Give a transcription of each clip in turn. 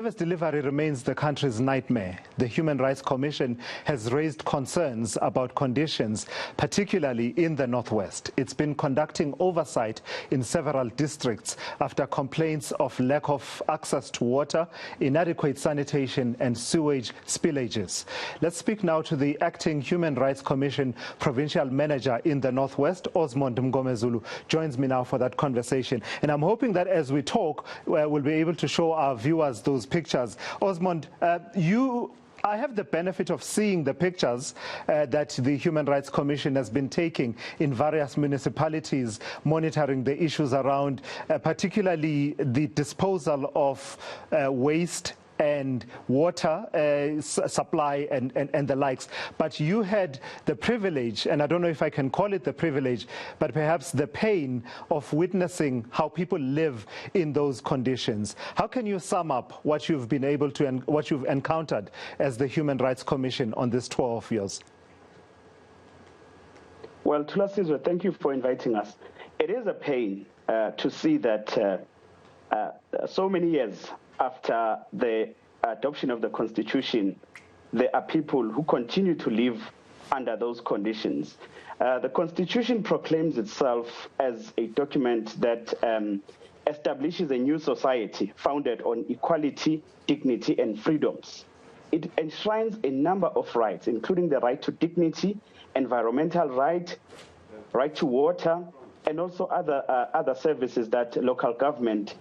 Service delivery remains the country's nightmare. The Human Rights Commission has raised concerns about conditions, particularly in the Northwest. It's been conducting oversight in several districts after complaints of lack of access to water, inadequate sanitation and sewage spillages. Let's speak now to the Acting Human Rights Commission Provincial Manager in the Northwest, Osmond Mngomezulu, joins me now for that conversation. And I'm hoping that as we talk, we'll be able to show our viewers those pictures. Osmond, I have the benefit of seeing the pictures that the Human Rights Commission has been taking in various municipalities, monitoring the issues around particularly the disposal of waste and water supply and the likes. But you had the privilege, and I don't know if I can call it the privilege, but perhaps the pain of witnessing how people live in those conditions. How can you sum up what you've been able to and what you've encountered as the Human Rights Commission on this tour of yours? Well, Thulasizwe, thank you for inviting us. It is a pain to see that so many years after the adoption of the Constitution, there are people who continue to live under those conditions. The Constitution proclaims itself as a document that establishes a new society founded on equality, dignity, and freedoms. It enshrines a number of rights, including the right to dignity, environmental right to water, and also other services that local government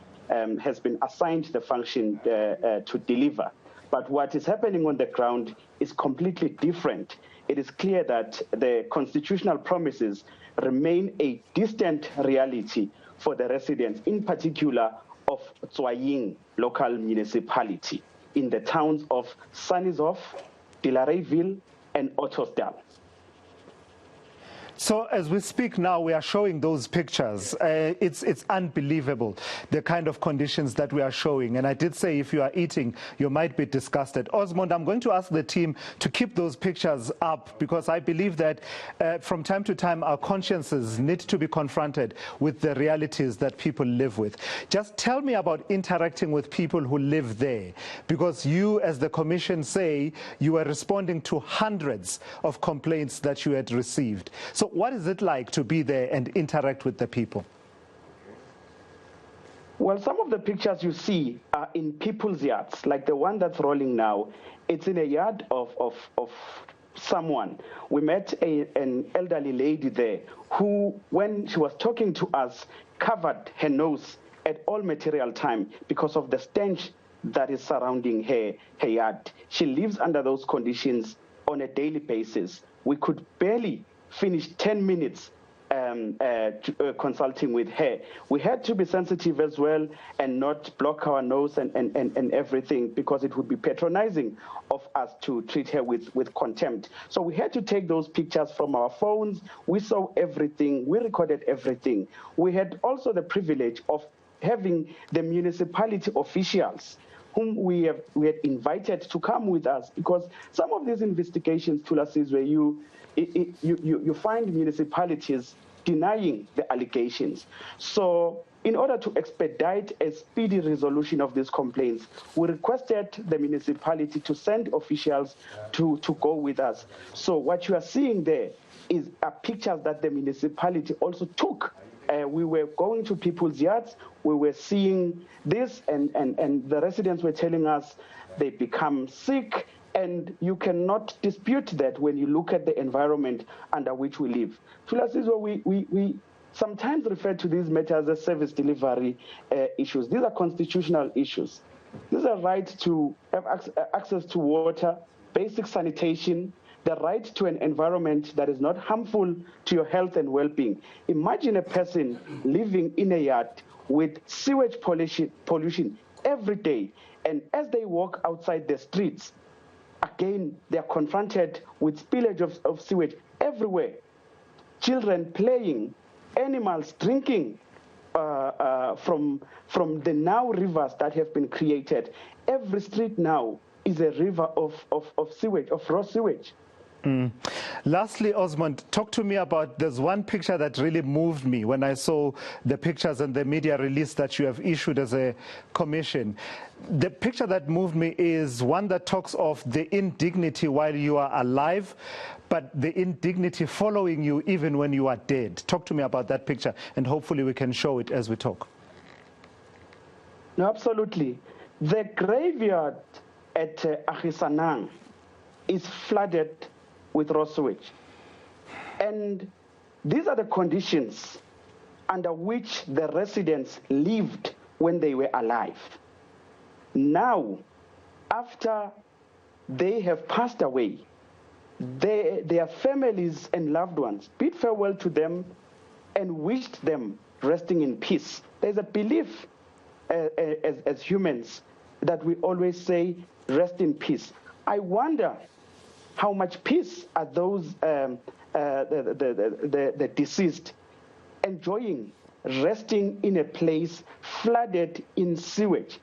has been assigned the function to deliver. But what is happening on the ground is completely different. It is clear that the constitutional promises remain a distant reality for the residents, in particular of Tswaying local municipality, in the towns of Sunnyzof, Dilareyville, and Ottosdal. So as we speak now, we are showing those pictures. It's unbelievable, the kind of conditions that we are showing. And I did say if you are eating, you might be disgusted. Osmond, I'm going to ask the team to keep those pictures up because I believe that from time to time, our consciences need to be confronted with the realities that people live with. Just tell me about interacting with people who live there, because you, as the Commission, say you were responding to hundreds of complaints that you had received. So what is it like to be there and interact with the people? Well, some of the pictures you see are in people's yards, like the one that's rolling now. It's in a yard of someone. We met an elderly lady there who, when she was talking to us, covered her nose at all material time because of the stench that is surrounding her yard. She lives under those conditions on a daily basis. We could barely finished 10 minutes consulting with her. We had to be sensitive as well and not block our nose and everything, because it would be patronizing of us to treat her with contempt. So we had to take those pictures from our phones. We saw everything. We recorded everything. We had also the privilege of having the municipality officials whom we had invited to come with us, because some of these investigations, Thulasizwe, you find municipalities denying the allegations. So in order to expedite a speedy resolution of these complaints, we requested the municipality to send officials to go with us. So what you are seeing there are pictures that the municipality also took. We were going to people's yards, we were seeing this, and the residents were telling us they become sick, and you cannot dispute that when you look at the environment under which we live. Thulasizwe, we sometimes refer to these matters as service delivery issues. These are constitutional issues. These are right to have access to water, basic sanitation, the right to an environment that is not harmful to your health and well-being. Imagine a person living in a yard with sewage pollution every day, and as they walk outside the streets, again, they are confronted with spillage of sewage everywhere. Children playing, animals drinking from the now rivers that have been created. Every street now is a river of sewage, of raw sewage. Lastly, Osmond, talk to me about, there's one picture that really moved me when I saw the pictures and the media release that you have issued as a commission. The picture that moved me is one that talks of the indignity while you are alive, but the indignity following you even when you are dead. Talk to me about that picture, and hopefully we can show it as we talk. No, absolutely. The graveyard at Achisanang is flooded with raw sewage. And these are the conditions under which the residents lived when they were alive. Now, after they have passed away, their families and loved ones bid farewell to them and wished them resting in peace. There's a belief as humans that we always say, rest in peace. I wonder how much peace are those the deceased enjoying, resting in a place flooded in sewage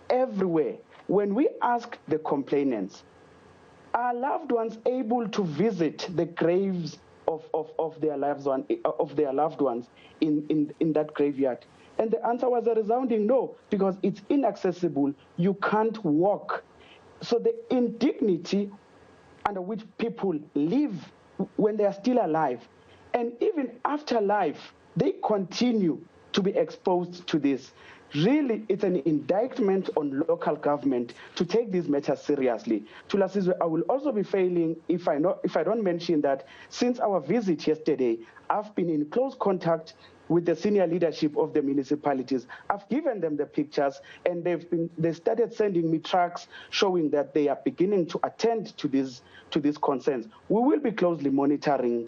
everywhere. When we ask the complainants, are loved ones able to visit the graves of their loved ones in that graveyard? And the answer was a resounding no, because it's inaccessible. You can't walk. So the indignity under which people live when they are still alive, and even after life, they continue to be exposed to this. Really, it's an indictment on local government to take these matters seriously. Thulasizwe, I will also be failing if I don't mention that since our visit yesterday, I've been in close contact with the senior leadership of the municipalities. I've given them the pictures, and they started sending me tracks showing that they are beginning to attend to these concerns. We will be closely monitoring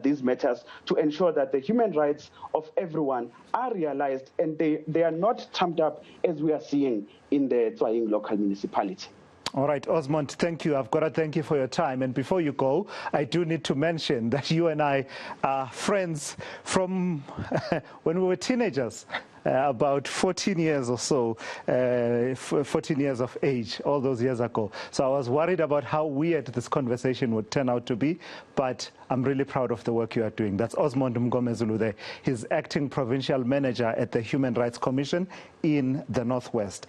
these matters to ensure that the human rights of everyone are realized and they are not trumped up as we are seeing in the Tswaying local municipality. All right, Osmond, thank you. I've got to thank you for your time. And before you go, I do need to mention that you and I are friends from when we were teenagers, about 14 years or so, 14 years of age, all those years ago. So I was worried about how weird this conversation would turn out to be, but I'm really proud of the work you are doing. That's Osmond Mngomezulu there. He's acting provincial manager at the Human Rights Commission in the Northwest.